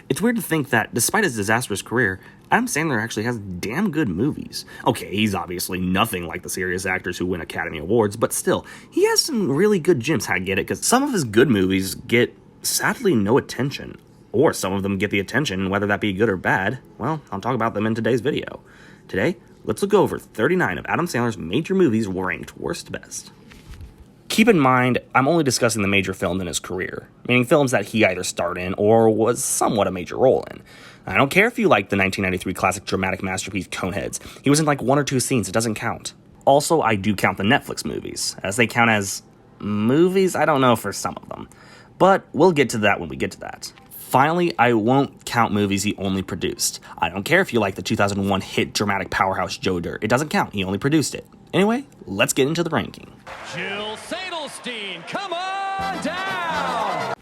It's weird to think that, despite his disastrous career, Adam Sandler actually has damn good movies. Okay, he's obviously nothing like the serious actors who win Academy Awards, but still, he has some really good gems. I get it, because some of his good movies get, sadly, no attention. Or some of them get the attention, whether that be good or bad. Well, I'll talk about them in today's video. Today, let's look over 39 of Adam Sandler's major movies ranked worst to best. Keep in mind, I'm only discussing the major films in his career, meaning films that he either starred in or was somewhat a major role in. I don't care if you like the 1993 classic dramatic masterpiece Coneheads. He was in like 1 or 2 scenes, it doesn't count. Also, I do count the Netflix movies, as they count as movies, I don't know for some of them. But we'll get to that when we get to that. Finally, I won't count movies he only produced. I don't care if you like the 2001 hit dramatic powerhouse Joe Dirt. It doesn't count, he only produced it. Anyway, let's get into the ranking. Jill Sadelstein, come on down!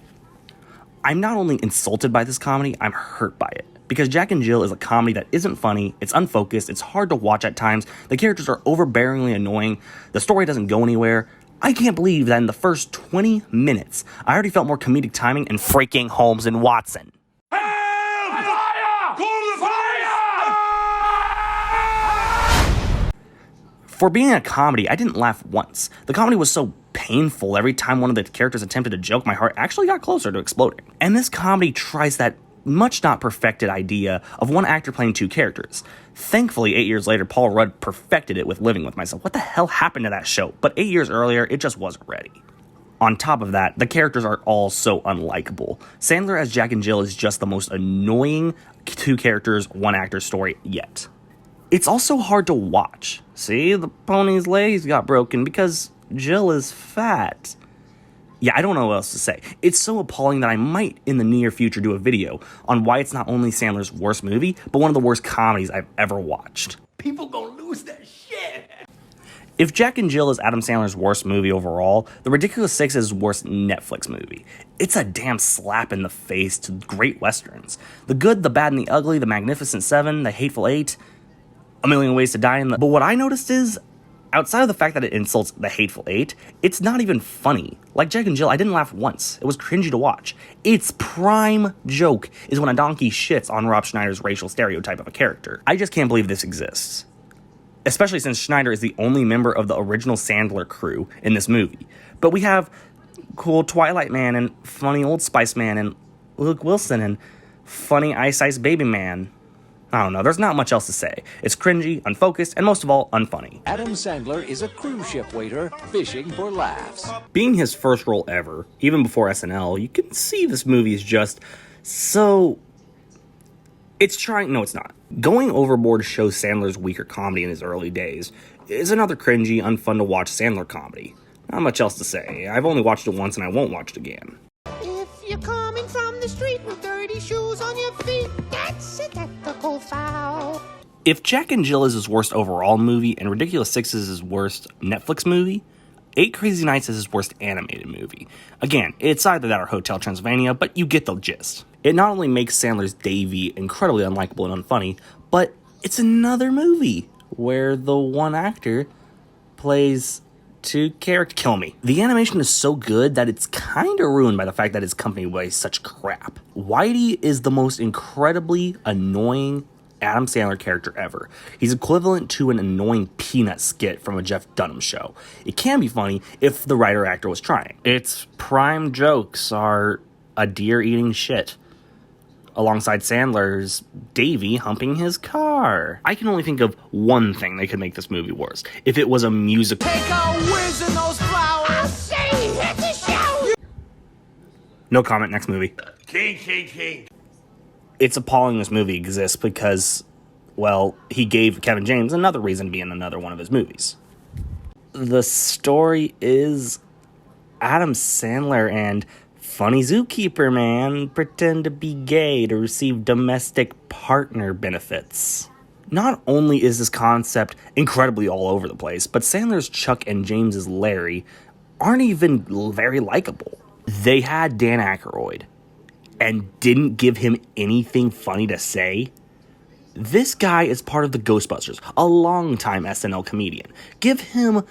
I'm not only insulted by this comedy, I'm hurt by it. Because Jack and Jill is a comedy that isn't funny, it's unfocused, it's hard to watch at times, the characters are overbearingly annoying, the story doesn't go anywhere. I can't believe that in the first 20 minutes, I already felt more comedic timing and freaking Holmes and Watson. Help! Fire! Call the fire! For being a comedy, I didn't laugh once. The comedy was so painful every time one of the characters attempted a joke, my heart actually got closer to exploding. And this comedy tries that much not perfected idea of one actor playing 2 characters. Thankfully, 8 years later, Paul Rudd perfected it with Living With Myself. What the hell happened to that show? But 8 years earlier, it just wasn't ready. On top of that, the characters are all so unlikable. Sandler as Jack and Jill is just the most annoying 2 characters, 1 actor story yet. It's also hard to watch. See, the pony's legs got broken because Jill is fat. Yeah, I don't know what else to say. It's so appalling that I might, in the near future, do a video on why it's not only Sandler's worst movie, but one of the worst comedies I've ever watched. People gonna lose their shit! If Jack and Jill is Adam Sandler's worst movie overall, The Ridiculous Six is his worst Netflix movie. It's a damn slap in the face to great westerns. The Good, the Bad, and the Ugly, The Magnificent Seven, The Hateful Eight, A Million Ways to Die. But what I noticed is, outside of the fact that it insults The Hateful Eight, it's not even funny. Like Jack and Jill, I didn't laugh once. It was cringy to watch. Its prime joke is when a donkey shits on Rob Schneider's racial stereotype of a character. I just can't believe this exists. Especially since Schneider is the only member of the original Sandler crew in this movie. But we have cool Twilight Man and funny Old Spice Man and Luke Wilson and funny Ice Ice Baby Man. I don't know, there's not much else to say. It's cringy, unfocused, and most of all, unfunny. Adam Sandler is a cruise ship waiter fishing for laughs. Being his first role ever, even before SNL, you can see this movie is just so... It's trying... No, it's not. Going overboard shows Sandler's weaker comedy in his early days is another cringy, unfun-to-watch Sandler comedy. Not much else to say. I've only watched it once and I won't watch it again. If you're coming from the street with dirty shoes on your feet, that's a technical foul. If Jack and Jill is his worst overall movie and Ridiculous Six is his worst Netflix movie, 8 Crazy Nights is his worst animated movie. Again, it's either that or Hotel Transylvania, but you get the gist. It not only makes Sandler's Davy incredibly unlikable and unfunny, but it's another movie where the one actor plays 2 characters. Kill me. The animation is so good that it's kind of ruined by the fact that his company weighs such crap. Whitey is the most incredibly annoying Adam Sandler character ever. He's equivalent to an annoying Peanut skit from a Jeff Dunham show. It can be funny if the writer-actor was trying. Its prime jokes are a deer eating shit, alongside Sandler's Davy humping his car. I can only think of one thing that could make this movie worse. If it was a musical. Take a whiz in those flowers! I'll say, hit the show! No comment, next movie. King. It's appalling this movie exists because, well, he gave Kevin James another reason to be in another one of his movies. The story is Adam Sandler and funny Zookeeper man pretend to be gay to receive domestic partner benefits. Not only is this concept incredibly all over the place, but Sandler's Chuck and James's Larry aren't even very likable. They had Dan Aykroyd and didn't give him anything funny to say. This guy is part of the Ghostbusters, a longtime SNL comedian. Give him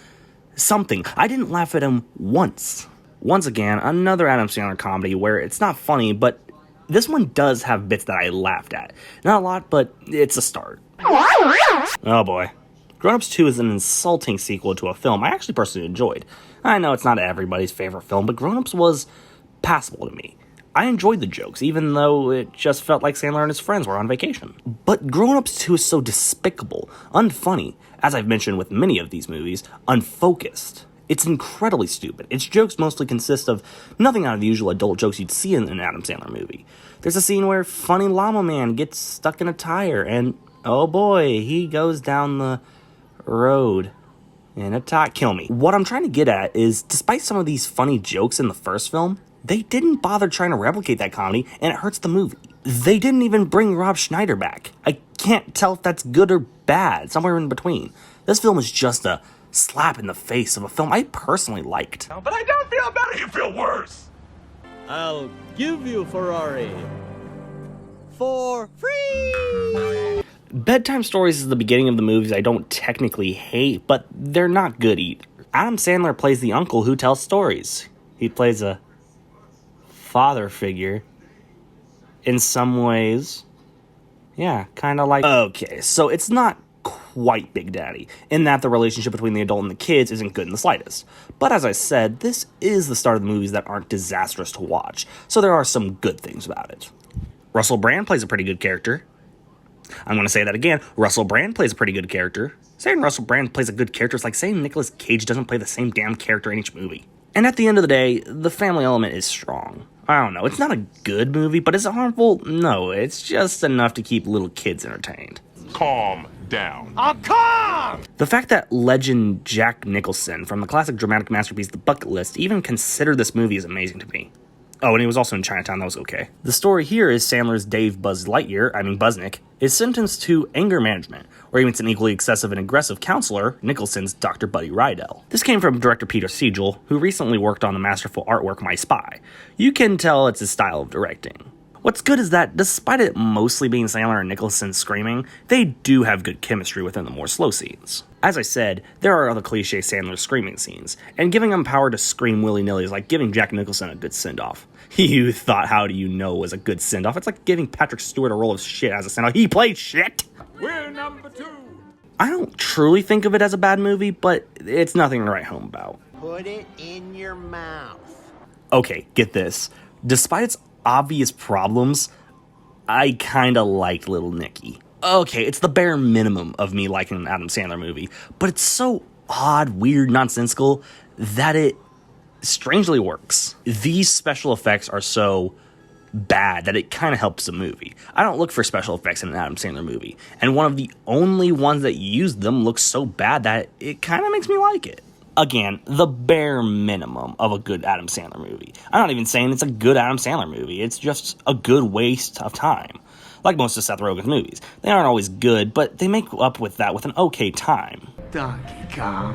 something. I didn't laugh at him once. Once again, another Adam Sandler comedy where it's not funny, but This one does have bits that I laughed at. Not a lot, but it's a start. Oh boy. Grownups 2 is an insulting sequel to a film I actually personally enjoyed. I know it's not everybody's favorite film, but Grownups was passable to me. I enjoyed the jokes, even though it just felt like Sandler and his friends were on vacation. But Grownups 2 is so despicable, unfunny, as I've mentioned with many of these movies, unfocused. It's incredibly stupid. Its jokes mostly consist of nothing out of the usual adult jokes you'd see in an Adam Sandler movie. There's a scene where funny llama man gets stuck in a tire, and oh boy, he goes down the road in a tire. Kill me. What I'm trying to get at is, despite some of these funny jokes in the first film, they didn't bother trying to replicate that comedy, and it hurts the movie. They didn't even bring Rob Schneider back. I can't tell if that's good or bad, somewhere in between. This film is just a slap in the face of a film I personally liked. But I don't feel better. You feel worse. I'll give you Ferrari for free. Bedtime Stories is the beginning of the movies I don't technically hate, but they're not good either. Adam Sandler plays the uncle who tells stories. He plays a father figure in some ways. Yeah, kind of like... Okay, so it's not quite Big Daddy, in that the relationship between the adult and the kids isn't good in the slightest. But as I said, this is the start of the movies that aren't disastrous to watch, so there are some good things about it. Russell Brand plays a pretty good character. I'm going to say that again. Russell Brand plays a pretty good character. Saying Russell Brand plays a good character is like saying Nicolas Cage doesn't play the same damn character in each movie. And at the end of the day, the family element is strong. I don't know, it's not a good movie, but is it harmful? No, it's just enough to keep little kids entertained. Calm down. I'm calm! The fact that legend Jack Nicholson from the classic dramatic masterpiece The Bucket List even considered this movie is amazing to me. Oh, and he was also in Chinatown, that was okay. The story here is Sandler's Dave Buznick, is sentenced to anger management, where he meets an equally excessive and aggressive counselor, Nicholson's Dr. Buddy Rydell. This came from director Peter Siegel, who recently worked on the masterful artwork My Spy. You can tell it's his style of directing. What's good is that, despite it mostly being Sandler and Nicholson screaming, they do have good chemistry within the more slow scenes. As I said, there are other cliche Sandler screaming scenes, and giving him power to scream willy-nilly is like giving Jack Nicholson a good send-off. You thought How Do You Know was a good send-off. It's like giving Patrick Stewart a roll of shit as a send-off. He played shit! We're number 2. I don't truly think of it as a bad movie, but it's nothing to write home about. Put it in your mouth. Okay, get this. Despite its obvious problems, I kinda liked Little Nicky. Okay, it's the bare minimum of me liking an Adam Sandler movie, but it's so odd, weird, nonsensical that it strangely works. These special effects are so bad that it kind of helps the movie. I don't look for special effects in an Adam Sandler movie, and one of the only ones that use them looks so bad that it kind of makes me like it. Again, the bare minimum of a good Adam Sandler movie. I'm not even saying it's a good Adam Sandler movie, it's just a good waste of time. Like most of Seth Rogen's movies. They aren't always good, but they make up with that with an okay time. Donkey Kong.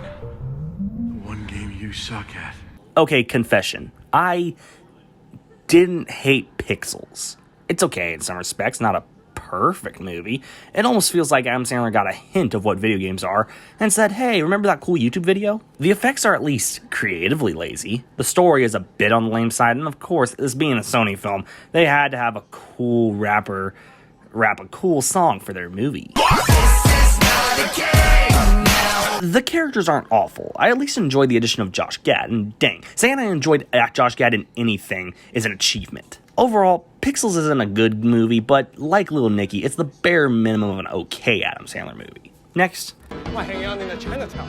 One game you suck at. Okay, confession. I didn't hate Pixels. It's okay in some respects, not a perfect movie. It almost feels like Adam Sandler got a hint of what video games are and said, hey, remember that cool YouTube video? The effects are at least creatively lazy. The story is a bit on the lame side, and of course, this being a Sony film, they had to have a cool rapper rap a cool song for their movie. The characters aren't awful. I at least enjoyed the addition of Josh Gad, and dang, saying I enjoyed Josh Gad in anything is an achievement. Overall, Pixels isn't a good movie, but like Little Nicky, it's the bare minimum of an okay Adam Sandler movie. Next.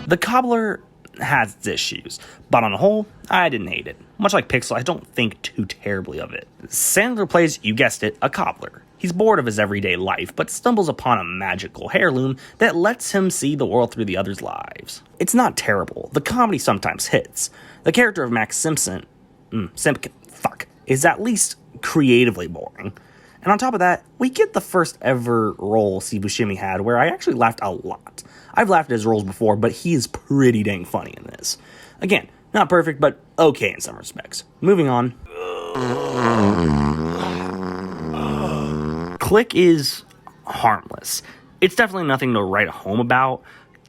The Cobbler has its issues, but on the whole, I didn't hate it. Much like Pixel, I don't think too terribly of it. Sandler plays, you guessed it, a cobbler. He's bored of his everyday life, but stumbles upon a magical heirloom that lets him see the world through the others' lives. It's not terrible. The comedy sometimes hits. The character of Max Simpson, is at least creatively boring. And on top of that, we get the first ever role Steve Buscemi had where I actually laughed a lot. I've laughed at his roles before, but he is pretty dang funny in this. Again, not perfect, but okay in some respects. Moving on. Click is harmless. It's definitely nothing to write home about.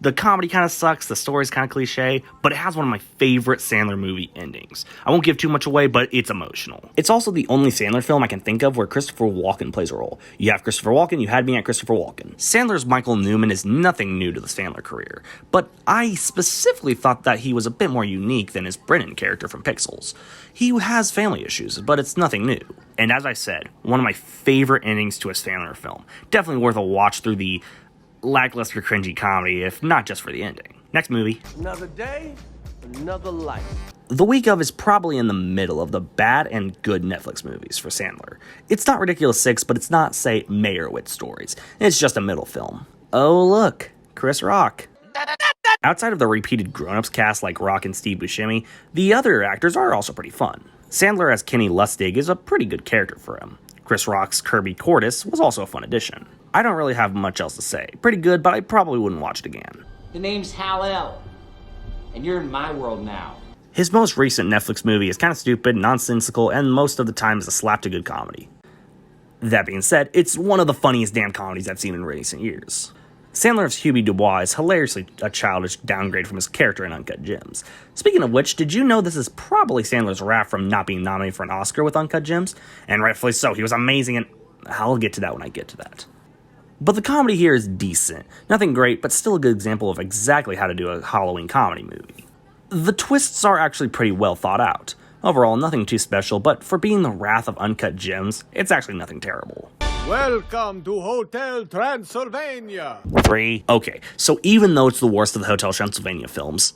The comedy kind of sucks, the story's kind of cliche, but it has one of my favorite Sandler movie endings. I won't give too much away, but it's emotional. It's also the only Sandler film I can think of where Christopher Walken plays a role. You have Christopher Walken, you had me at Christopher Walken. Sandler's Michael Newman is nothing new to the Sandler career, but I specifically thought that he was a bit more unique than his Brennan character from Pixels. He has family issues, but it's nothing new. And as I said, one of my favorite endings to a Sandler film. Definitely worth a watch through the lackluster cringy comedy, if not just for the ending. Next movie. Another day, another life. The Week Of is probably in the middle of the bad and good Netflix movies for Sandler. It's not Ridiculous 6, but it's not, say, Meyerowitz Stories. It's just a middle film. Oh look, Chris Rock. Outside of the repeated Grownups cast like Rock and Steve Buscemi, the other actors are also pretty fun. Sandler as Kenny Lustig is a pretty good character for him. Chris Rock's Kirby Cordes was also a fun addition. I don't really have much else to say. Pretty good, but I probably wouldn't watch it again. The name's Hal-El, and you're in my world now. His most recent Netflix movie is kind of stupid, nonsensical, and most of the time is a slap-to-good comedy. That being said, it's one of the funniest damn comedies I've seen in recent years. Sandler's Hubie Dubois is hilariously a childish downgrade from his character in Uncut Gems. Speaking of which, did you know this is probably Sandler's rap from not being nominated for an Oscar with Uncut Gems? And rightfully so, he was amazing, and I'll get to that when I get to that. But the comedy here is decent. Nothing great, but still a good example of exactly how to do a Halloween comedy movie. The twists are actually pretty well thought out. Overall, nothing too special, but for being the wrath of Uncut Gems, it's actually nothing terrible. Welcome to Hotel Transylvania. 3. Okay, so even though it's the worst of the Hotel Transylvania films,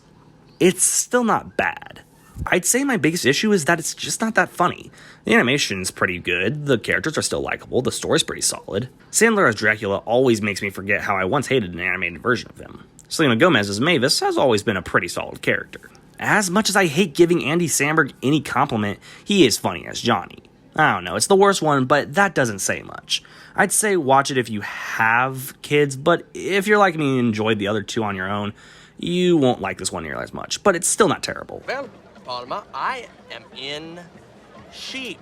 it's still not bad. I'd say my biggest issue is that it's just not that funny. The animation's pretty good, the characters are still likable, the story's pretty solid. Sandler as Dracula always makes me forget how I once hated an animated version of him. Selena Gomez as Mavis has always been a pretty solid character. As much as I hate giving Andy Samberg any compliment, he is funny as Johnny. I don't know, it's the worst one, but that doesn't say much. I'd say watch it if you have kids, but if you're like me and enjoyed the other two on your own, you won't like this one nearly as much, but it's still not terrible. Well, Palma, I am in sheep.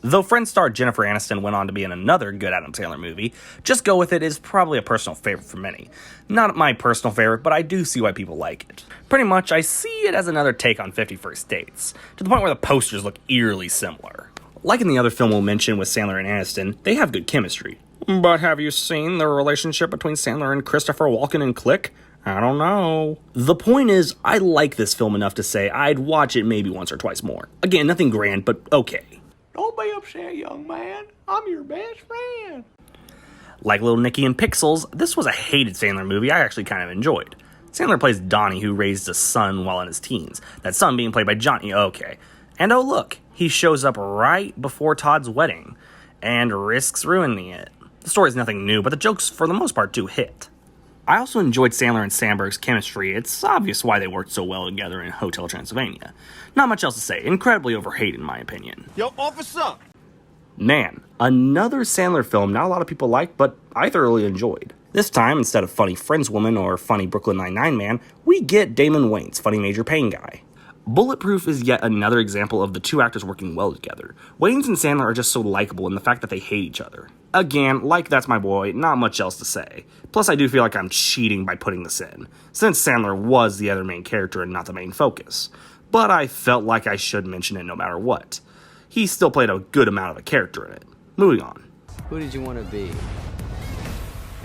Though Friends star Jennifer Aniston went on to be in another good Adam Sandler movie, Just Go With It is probably a personal favorite for many. Not my personal favorite, but I do see why people like it. Pretty much, I see it as another take on 50 First Dates, to the point where the posters look eerily similar. Like in the other film we'll mention with Sandler and Aniston, they have good chemistry. But have you seen the relationship between Sandler and Christopher Walken in Click? I don't know. The point is, I like this film enough to say I'd watch it maybe once or twice more. Again, nothing grand, but okay. Don't be upset, young man. I'm your best friend. Like Little Nicky and Pixels, this was a hated Sandler movie I actually kind of enjoyed. Sandler plays Donnie, who raised a son while in his teens. That son being played by Johnny, okay. And oh look, he shows up right before Todd's wedding, and risks ruining it. The story's nothing new, but the jokes for the most part do hit. I also enjoyed Sandler and Sandberg's chemistry. It's obvious why they worked so well together in Hotel Transylvania. Not much else to say, incredibly overhated in my opinion. Yo, officer! Man, another Sandler film not a lot of people like, but I thoroughly enjoyed. This time, instead of funny Friends woman or funny Brooklyn Nine-Nine man, we get Damon Wayans, funny Major Payne guy. Bulletproof is yet another example of the two actors working well together. Wayans and Sandler are just so likable in the fact that they hate each other. Again, like That's My Boy, not much else to say. Plus I do feel like I'm cheating by putting this in, since Sandler was the other main character and not the main focus. But I felt like I should mention it no matter what. He still played a good amount of a character in it. Moving on. Who did you want to be?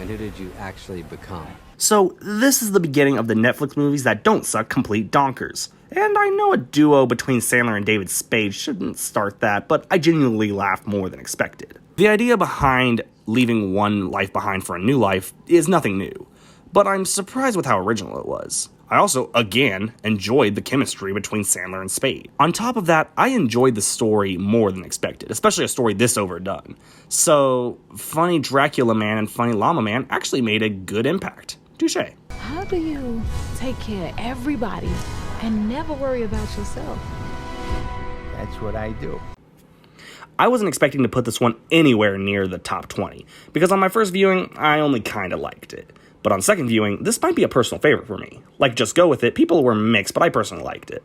And who did you actually become? So, this is the beginning of the Netflix movies that don't suck complete donkers. And I know a duo between Sandler and David Spade shouldn't start that, but I genuinely laughed more than expected. The idea behind leaving one life behind for a new life is nothing new, but I'm surprised with how original it was. I also, again, enjoyed the chemistry between Sandler and Spade. On top of that, I enjoyed the story more than expected, especially a story this overdone. So, funny Dracula Man and funny Llama Man actually made a good impact. Touche. How do you take care of everybody and never worry about yourself? That's what I do. I wasn't expecting to put this one anywhere near the top 20, because on my first viewing, I only kinda liked it. But on second viewing, this might be a personal favorite for me. Like Just Go With It, people were mixed, but I personally liked it.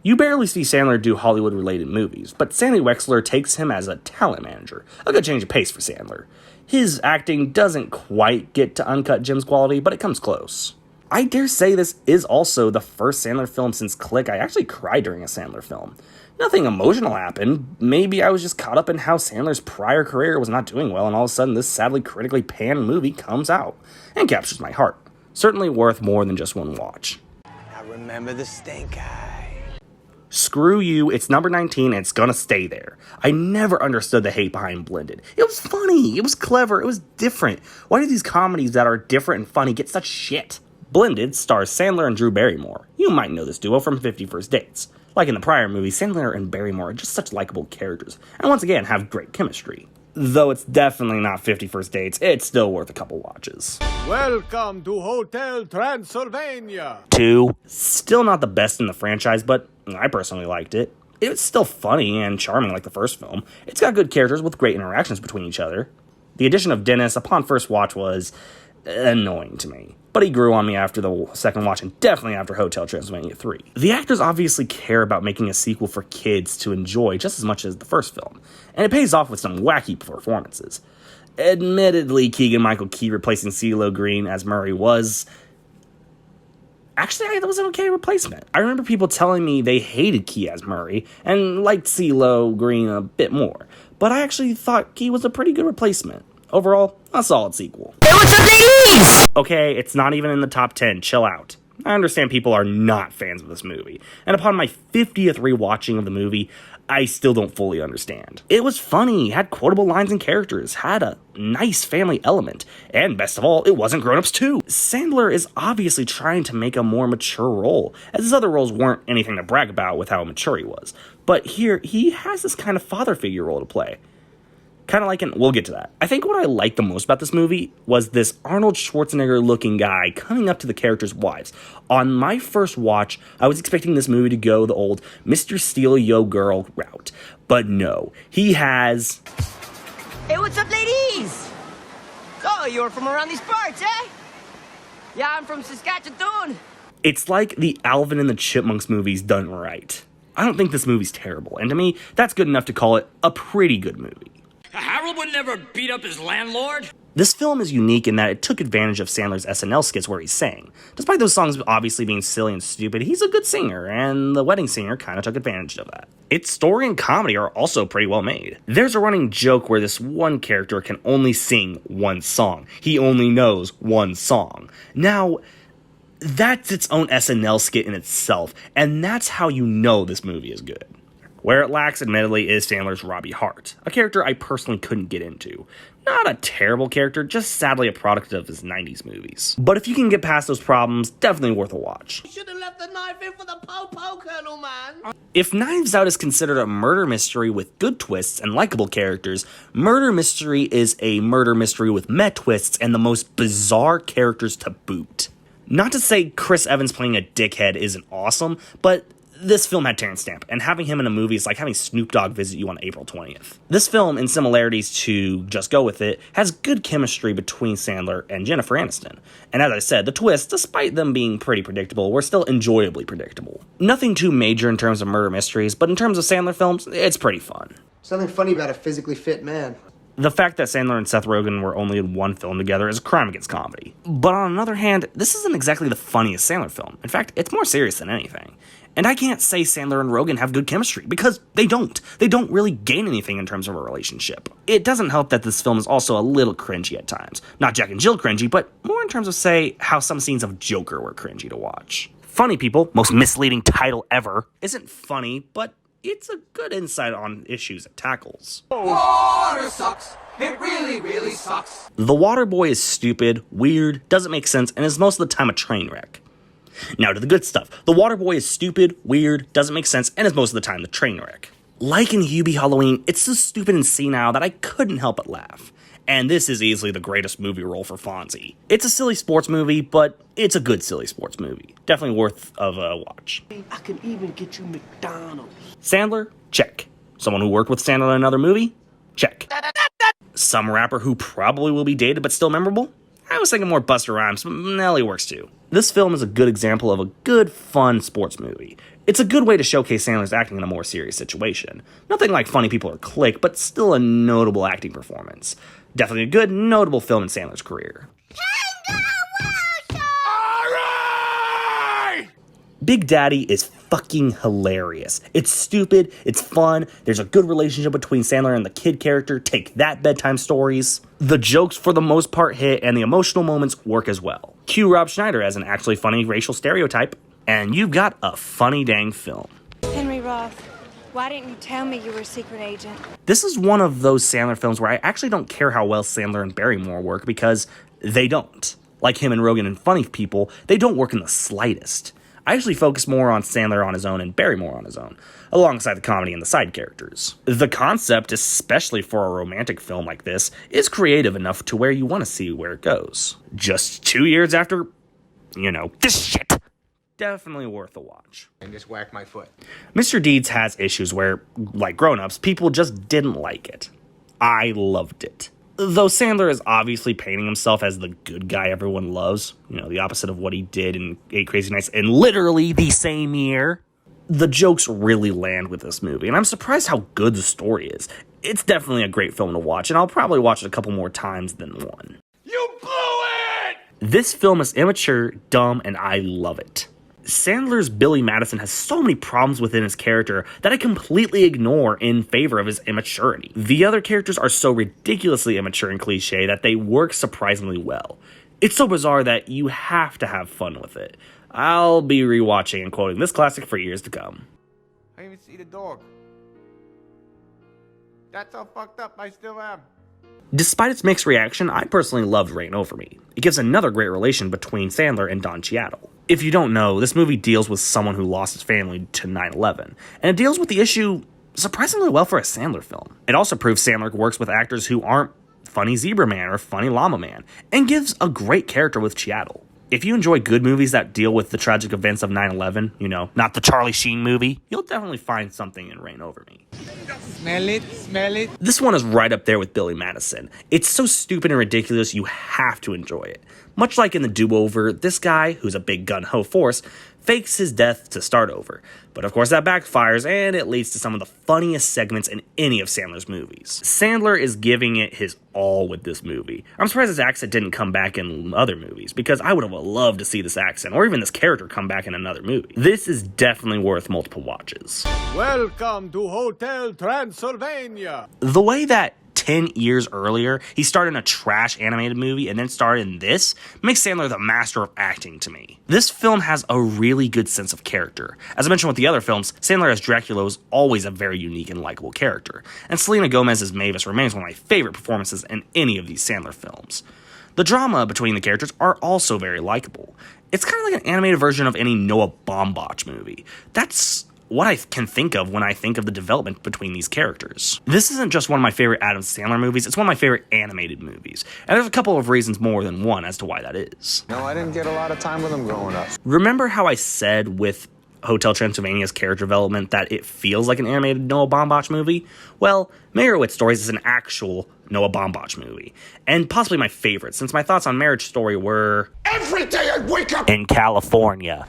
You barely see Sandler do Hollywood-related movies, but Sandy Wexler takes him as a talent manager. A good change of pace for Sandler. His acting doesn't quite get to Uncut Gems quality, but it comes close. I dare say this is also the first Sandler film since Click I actually cried during a Sandler film. Nothing emotional happened. Maybe I was just caught up in how Sandler's prior career was not doing well, and all of a sudden this sadly critically panned movie comes out and captures my heart. Certainly worth more than just one watch. I remember the stink eye. Screw you, it's number 19 and it's gonna stay there. I never understood the hate behind Blended. It was funny, it was clever, it was different. Why do these comedies that are different and funny get such shit? Blended stars Sandler and Drew Barrymore. You might know this duo from 50 First Dates. Like in the prior movie, Sandler and Barrymore are just such likable characters, and once again have great chemistry. Though it's definitely not 50 First Dates, it's still worth a couple watches. Welcome to Hotel Transylvania. 2. Still not the best in the franchise, but I personally liked it. It's still funny and charming like the first film. It's got good characters with great interactions between each other. The addition of Dennis upon first watch was annoying to me, but he grew on me after the second watch and definitely after Hotel Transylvania 3. The actors obviously care about making a sequel for kids to enjoy just as much as the first film, and it pays off with some wacky performances. Admittedly, Keegan-Michael Key replacing CeeLo Green as Murray was... Actually, that was an okay replacement. I remember people telling me they hated Key as Murray and liked CeeLo Green a bit more, but I actually thought Key was a pretty good replacement. Overall, a solid sequel. Hey, what's up, ladies? Okay, it's not even in the top 10. Chill out. I understand people are not fans of this movie, and upon my 50th rewatching of the movie, I still don't fully understand. It was funny, had quotable lines and characters, had a nice family element, and best of all, it wasn't Grownups 2. Sandler is obviously trying to make a more mature role, as his other roles weren't anything to brag about with how mature he was. But here, he has this kind of father figure role to play. Kind of like we'll get to that. I think what I liked the most about this movie was this Arnold Schwarzenegger looking guy coming up to the characters' wives. On my first watch, I was expecting this movie to go the old Mr. Steal Yo Girl route. But no, he has... Hey, what's up, ladies? Oh, you're from around these parts, eh? Yeah, I'm from Saskatchewan. It's like the Alvin and the Chipmunks movies done right. I don't think this movie's terrible, and to me, that's good enough to call it a pretty good movie. Harold would never beat up his landlord. This film is unique in that it took advantage of Sandler's SNL skits where he sang. Despite those songs obviously being silly and stupid, he's a good singer, and The Wedding Singer kind of took advantage of that. Its story and comedy are also pretty well made. There's a running joke where this one character can only sing one song. He only knows one song. Now, that's its own SNL skit in itself, and that's how you know this movie is good. Where it lacks, admittedly, is Sandler's Robbie Hart, a character I personally couldn't get into. Not a terrible character, just sadly a product of his 90s movies. But if you can get past those problems, definitely worth a watch. You should have left the knife in for the po-po, Colonel, man. If Knives Out is considered a murder mystery with good twists and likable characters, Murder Mystery is a murder mystery with meh twists and the most bizarre characters to boot. Not to say Chris Evans playing a dickhead isn't awesome, but this film had Terrence Stamp, and having him in a movie is like having Snoop Dogg visit you on April 20th. This film, in similarities to Just Go With It, has good chemistry between Sandler and Jennifer Aniston. And as I said, the twists, despite them being pretty predictable, were still enjoyably predictable. Nothing too major in terms of murder mysteries, but in terms of Sandler films, it's pretty fun. Something funny about a physically fit man. The fact that Sandler and Seth Rogen were only in one film together is a crime against comedy. But on another hand, this isn't exactly the funniest Sandler film. In fact, it's more serious than anything. And I can't say Sandler and Rogen have good chemistry, because they don't. They don't really gain anything in terms of a relationship. It doesn't help that this film is also a little cringy at times. Not Jack and Jill cringy, but more in terms of, say, how some scenes of Joker were cringy to watch. Funny People, most misleading title ever, isn't funny, but it's a good insight on issues it tackles. Water sucks. It really, really sucks. The Waterboy is stupid, weird, doesn't make sense, and is most of the time a train wreck. Now to the good stuff. The Waterboy is stupid, weird, doesn't make sense, and is most of the time the train wreck. Like in Hubie Halloween, it's so stupid and senile that I couldn't help but laugh. And this is easily the greatest movie role for Fonzie. It's a silly sports movie, but it's a good silly sports movie. Definitely worth of a watch. I can even get you McDonald's. Sandler? Check. Someone who worked with Sandler in another movie? Check. Some rapper who probably will be dated but still memorable? I was thinking more Busta Rhymes, but Nelly works too. This film is a good example of a good, fun sports movie. It's a good way to showcase Sandler's acting in a more serious situation. Nothing like Funny People or Click, but still a notable acting performance. Definitely a good, notable film in Sandler's career. Alright! Big Daddy is fucking hilarious. It's stupid, it's fun, there's a good relationship between Sandler and the kid character. Take that, Bedtime Stories. The jokes for the most part hit, and the emotional moments work as well. Cue Rob Schneider as an actually funny racial stereotype, and you've got a funny dang film. Henry Roth, why didn't you tell me you were a secret agent? This is one of those Sandler films where I actually don't care how well Sandler and Barrymore work, because they don't. Like him and Rogen and Funny People, they don't work in the slightest. I actually focus more on Sandler on his own and Barrymore on his own, alongside the comedy and the side characters. The concept, especially for a romantic film like this, is creative enough to where you want to see where it goes. Just 2 years after, this shit. Definitely worth a watch. And just whack my foot. Mr. Deeds has issues where, like Grownups, people just didn't like it. I loved it. Though Sandler is obviously painting himself as the good guy everyone loves, the opposite of what he did in 8 Crazy Nights in literally the same year, the jokes really land with this movie, and I'm surprised how good the story is. It's definitely a great film to watch, and I'll probably watch it a couple more times than one. You blew it! This film is immature, dumb, and I love it. Sandler's Billy Madison has so many problems within his character that I completely ignore in favor of his immaturity. The other characters are so ridiculously immature and cliche that they work surprisingly well. It's so bizarre that you have to have fun with it. I'll be rewatching and quoting this classic for years to come. I didn't even see the dog. That's how fucked up I still am. Despite its mixed reaction, I personally loved Reign Over Me. It gives another great relation between Sandler and Don Cheadle. If you don't know, this movie deals with someone who lost his family to 9/11, and it deals with the issue surprisingly well for a Sandler film. It also proves Sandler works with actors who aren't Funny Zebra Man or Funny Llama Man, and gives a great character with Cheadle. If you enjoy good movies that deal with the tragic events of 9/11, not the Charlie Sheen movie, you'll definitely find something in Reign Over Me. Smell it, smell it. This one is right up there with Billy Madison. It's so stupid and ridiculous, you have to enjoy it. Much like in The Do-Over, this guy, who's a big gun-ho force, fakes his death to start over. But of course that backfires, and it leads to some of the funniest segments in any of Sandler's movies. Sandler is giving it his all with this movie. I'm surprised his accent didn't come back in other movies, because I would have loved to see this accent, or even this character come back in another movie. This is definitely worth multiple watches. Welcome to Hotel Transylvania. The way that 10 years earlier, he starred in a trash animated movie and then starred in this, makes Sandler the master of acting to me. This film has a really good sense of character. As I mentioned with the other films, Sandler as Dracula is always a very unique and likable character, and Selena Gomez as Mavis remains one of my favorite performances in any of these Sandler films. The drama between the characters are also very likable. It's kind of like an animated version of any Noah Baumbach movie. That's what I can think of when I think of the development between these characters. This isn't just one of my favorite Adam Sandler movies, it's one of my favorite animated movies. And there's a couple of reasons more than one as to why that is. No, I didn't get a lot of time with him growing up. Remember how I said with Hotel Transylvania's character development that it feels like an animated Noah Baumbach movie? Well, Meyerowitz Stories is an actual Noah Baumbach movie, and possibly my favorite, since my thoughts on Marriage Story were... Every day I wake up in California.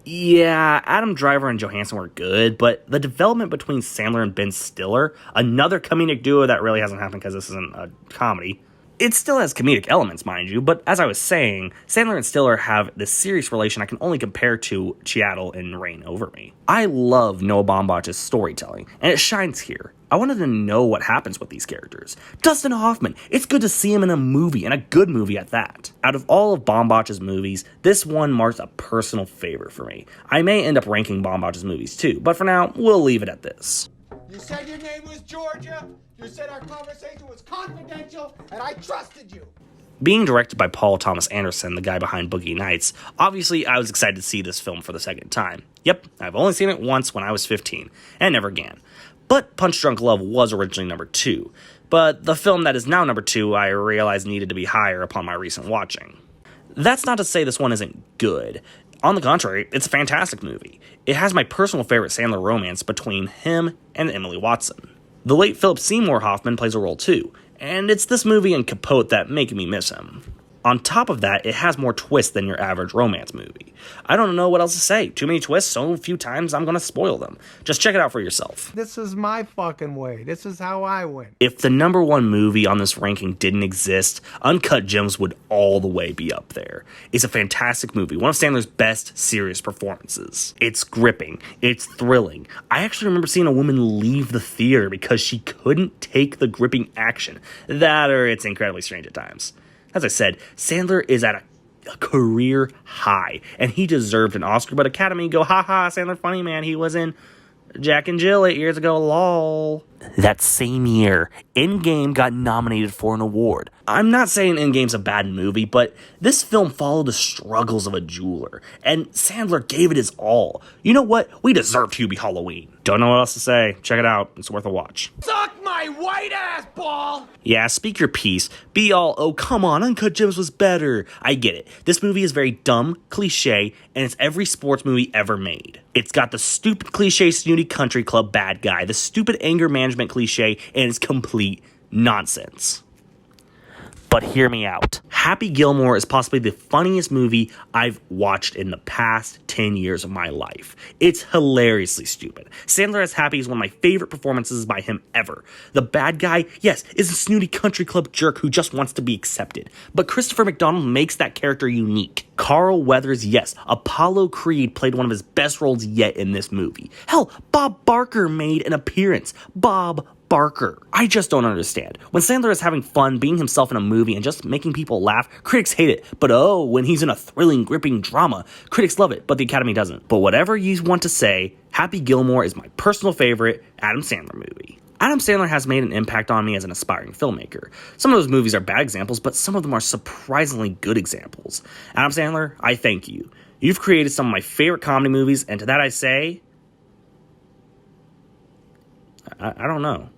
Yeah, Adam Driver and Johansson were good, but the development between Sandler and Ben Stiller, another comedic duo that really hasn't happened because this isn't a comedy, it still has comedic elements, mind you, but as I was saying, Sandler and Stiller have this serious relation I can only compare to Cheadle in Reign Over Me. I love Noah Baumbach's storytelling, and it shines here. I wanted to know what happens with these characters. Dustin Hoffman, it's good to see him in a movie, and a good movie at that. Out of all of Baumbach's movies, this one marks a personal favorite for me. I may end up ranking Baumbach's movies too, but for now, we'll leave it at this. You said your name was Georgia, you said our conversation was confidential, and I trusted you. Being directed by Paul Thomas Anderson, the guy behind Boogie Nights, obviously I was excited to see this film for the second time. Yep, I've only seen it once when I was 15, and never again. But Punch Drunk Love was originally number 2, but the film that is now number 2 I realized needed to be higher upon my recent watching. That's not to say this one isn't good. On the contrary, it's a fantastic movie. It has my personal favorite Sandler romance between him and Emily Watson. The late Philip Seymour Hoffman plays a role too, and it's this movie and Capote that make me miss him. On top of that, it has more twists than your average romance movie. I don't know what else to say. Too many twists, so few times I'm gonna spoil them. Just check it out for yourself. This is my fucking way. This is how I win. If the number one movie on this ranking didn't exist, Uncut Gems would all the way be up there. It's a fantastic movie, one of Sandler's best serious performances. It's gripping, it's thrilling. I actually remember seeing a woman leave the theater because she couldn't take the gripping action. That or it's incredibly strange at times. As I said, Sandler is at a career high, and he deserved an Oscar, but Academy go, haha, Sandler funny man, he was in Jack and Jill 8 years ago, lol. That same year, Endgame got nominated for an award. I'm not saying Endgame's a bad movie, but this film followed the struggles of a jeweler, and Sandler gave it his all. You know what? We deserve Hubie Halloween. Don't know what else to say. Check it out. It's worth a watch. Suck my white ass ball! Yeah, speak your piece. Be all, oh, come on, Uncut Gems was better. I get it. This movie is very dumb, cliche, and it's every sports movie ever made. It's got the stupid cliche snooty country club bad guy, the stupid anger management cliche, and it's complete nonsense. But hear me out. Happy Gilmore is possibly the funniest movie I've watched in the past 10 years of my life. It's hilariously stupid. Sandler as Happy is one of my favorite performances by him ever. The bad guy, yes, is a snooty country club jerk who just wants to be accepted. But Christopher McDonald makes that character unique. Carl Weathers, yes, Apollo Creed played one of his best roles yet in this movie. Hell, Bob Barker made an appearance. Bob Barker. I just don't understand. When Sandler is having fun being himself in a movie and just making people laugh, critics hate it. But oh, when he's in a thrilling, gripping drama, critics love it, but the Academy doesn't. But whatever you want to say, Happy Gilmore is my personal favorite Adam Sandler movie. Adam Sandler has made an impact on me as an aspiring filmmaker. Some of those movies are bad examples, but some of them are surprisingly good examples. Adam Sandler, I thank you. You've created some of my favorite comedy movies, and to that I say, I don't know.